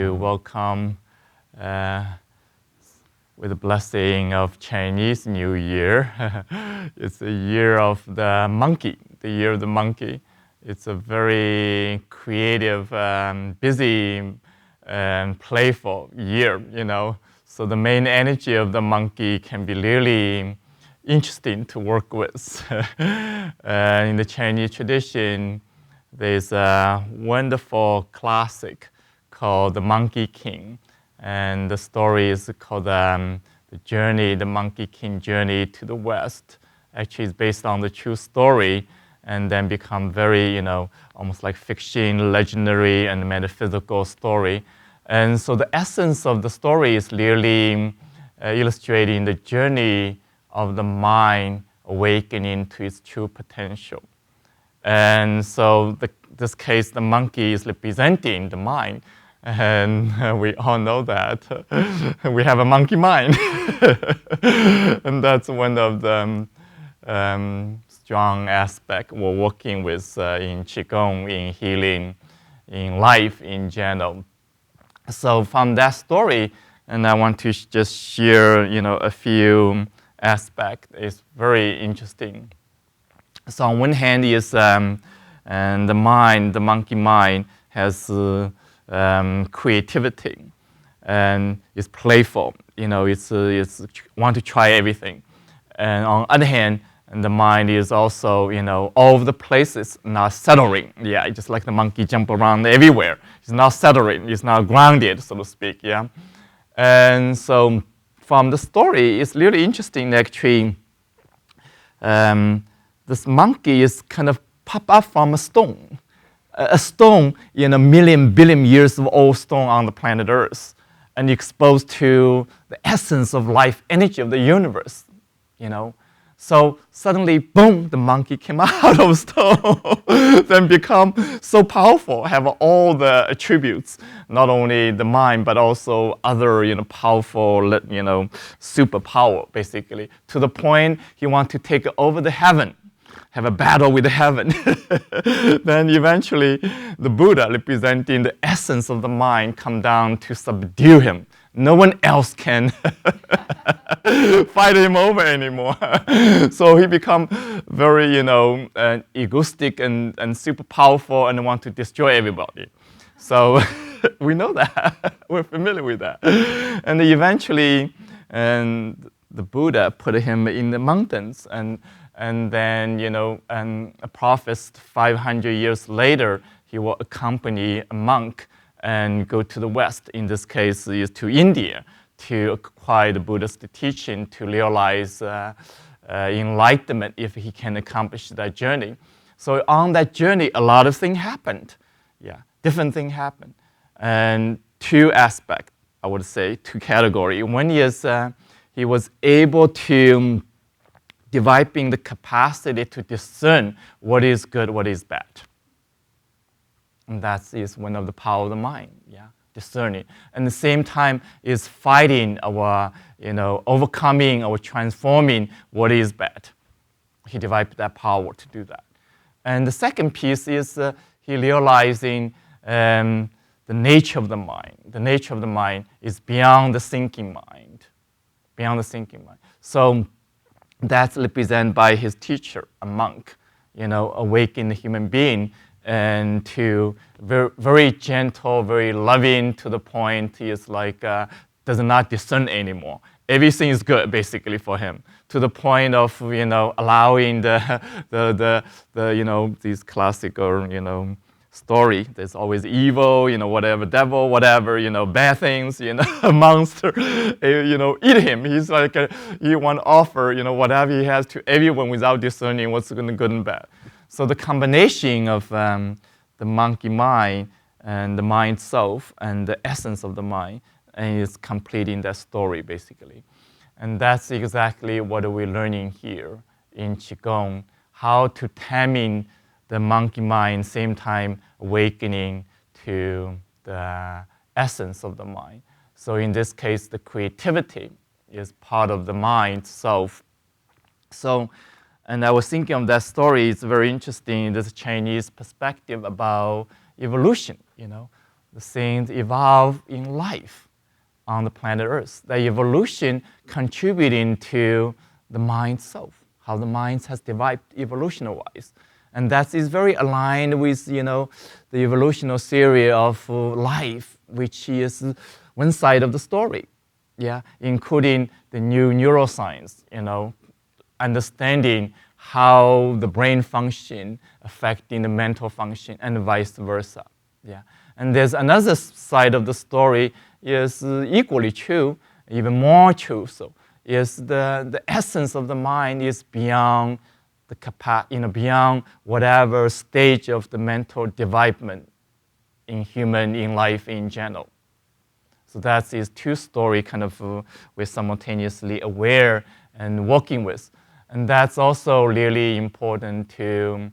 to welcome with the blessing of Chinese New Year. It's the year of the monkey, the year of the monkey. It's a very creative, busy, and playful year, So the main energy of the monkey can be really interesting to work with. In the Chinese tradition, there's a wonderful classic called The Monkey King. And the story is called the Monkey King Journey to the West. Actually, it's based on the true story and then become very, almost like fiction, legendary, and metaphysical story. And so the essence of the story is really illustrating the journey of the mind awakening to its true potential. And so this case, the monkey is representing the mind. And we all know that we have a monkey mind. And that's one of the strong aspects we're working with in Qigong, in healing, in life in general. So from that story, and I want to just share, a few aspects. It's very interesting. So on one hand is, and the mind, the monkey mind, has creativity, and it's playful. It's want to try everything. And on the other hand, and the mind is also, all of the places not settling. Yeah, just like the monkey jump around everywhere. It's not settling. It's not grounded, so to speak. Yeah, and so from the story, it's really interesting. Actually, this monkey is kind of pop up from a stone. A stone, billion years of old stone on the planet Earth, and exposed to the essence of life energy of the universe. So suddenly, boom, the monkey came out of stone, then become so powerful, have all the attributes, not only the mind, but also other, powerful, superpower, basically, to the point he wants to take over the heaven, have a battle with the heaven. Then eventually, the Buddha, representing the essence of the mind, come down to subdue him. No one else can fight him over anymore. So he become very, egoistic and super powerful and want to destroy everybody. So we know that. We're familiar with that. And eventually, the Buddha put him in the mountains, and then, a prophet 500 years later, he will accompany a monk and go to the West, in this case is to India, to acquire the Buddhist teaching, to realize enlightenment if he can accomplish that journey. So on that journey, a lot of things happened. Yeah, different things happened. And two aspects, I would say, two categories. One is he was able to developing the capacity to discern what is good, what is bad. And that is one of the power of the mind, discerning. And at the same time is fighting our, overcoming or transforming what is bad. He developed that power to do that. And the second piece is he realizing the nature of the mind. The nature of the mind is beyond the thinking mind. Beyond the thinking mind. So that's represented by his teacher, a monk, awakened human being, and to very, very gentle, very loving, to the point he is like does not discern anymore. Everything is good basically for him, to the point of allowing these classical story. There's always evil, whatever, devil, whatever, bad things, a monster, eat him. He's like he want to offer whatever he has to everyone without discerning what's good and bad. So the combination of the monkey mind and the mind self and the essence of the mind is completing that story, basically. And that's exactly what we're learning here in Qigong, how to taming the monkey mind, same time awakening to the essence of the mind. So in this case, the creativity is part of the mind self. So, and I was thinking of that story. It's very interesting. There's a Chinese perspective about evolution. the things evolve in life on the planet Earth. The evolution contributing to the mind itself, how the mind has developed evolution-wise. And that is very aligned with, the evolutionary theory of life, which is one side of the story, including the new neuroscience, understanding how the brain function affecting the mental function and vice versa. And there's another side of the story is equally true, even more true. So is the essence of the mind is beyond the beyond whatever stage of the mental development in life in general. So that is two story kind of we're simultaneously aware and working with. And that's also really important to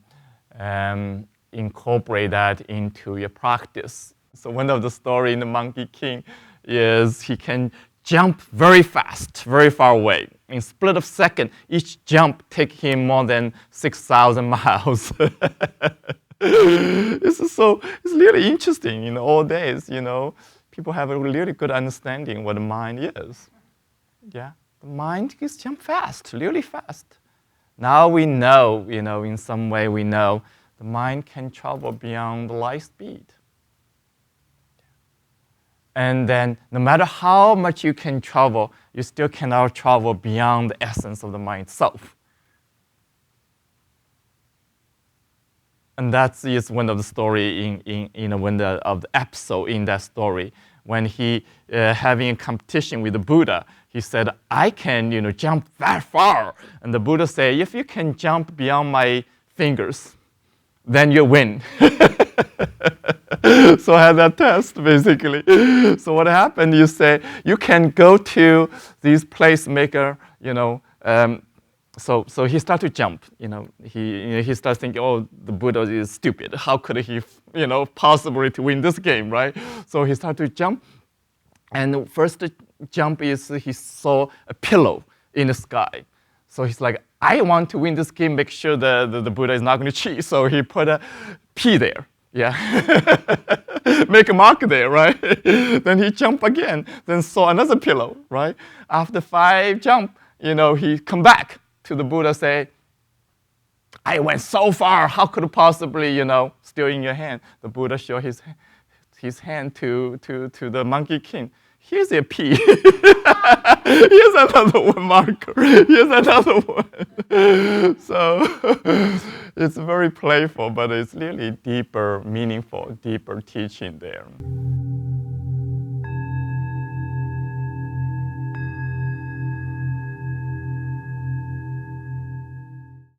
incorporate that into your practice. So one of the story in the Monkey King is he can jump very fast, very far away. In a split of second, each jump take him more than 6,000 miles. It's really interesting in all days, people have a really good understanding what the mind is. The mind can jump fast, really fast. Now we know, in some way we know the mind can travel beyond the light speed. And then no matter how much you can travel, you still cannot travel beyond the essence of the mind itself. And that is one of the story of the episode in that story. When he having a competition with the Buddha, he said, I can jump that far. And the Buddha said, if you can jump beyond my fingers, then you win. So I had that test, basically. So what happened, you say, you can go to these placemaker, so he started to jump, he started thinking, oh, the Buddha is stupid. How could he, possibly to win this game, right? So he started to jump. And the first jump is he saw a pillow in the sky. So he's like, I want to win this game, make sure the Buddha is not going to cheat. So he put a P there. Make a mark there, right? Then he jumped again, then saw another pillow, right? After 5 jump, he come back to the Buddha, say, I went so far, how could it possibly, still in your hand? The Buddha showed his hand to the Monkey King. Here's a P. Here's another one marker. Here's another one. So it's very playful, but it's really deeper, meaningful, deeper teaching there.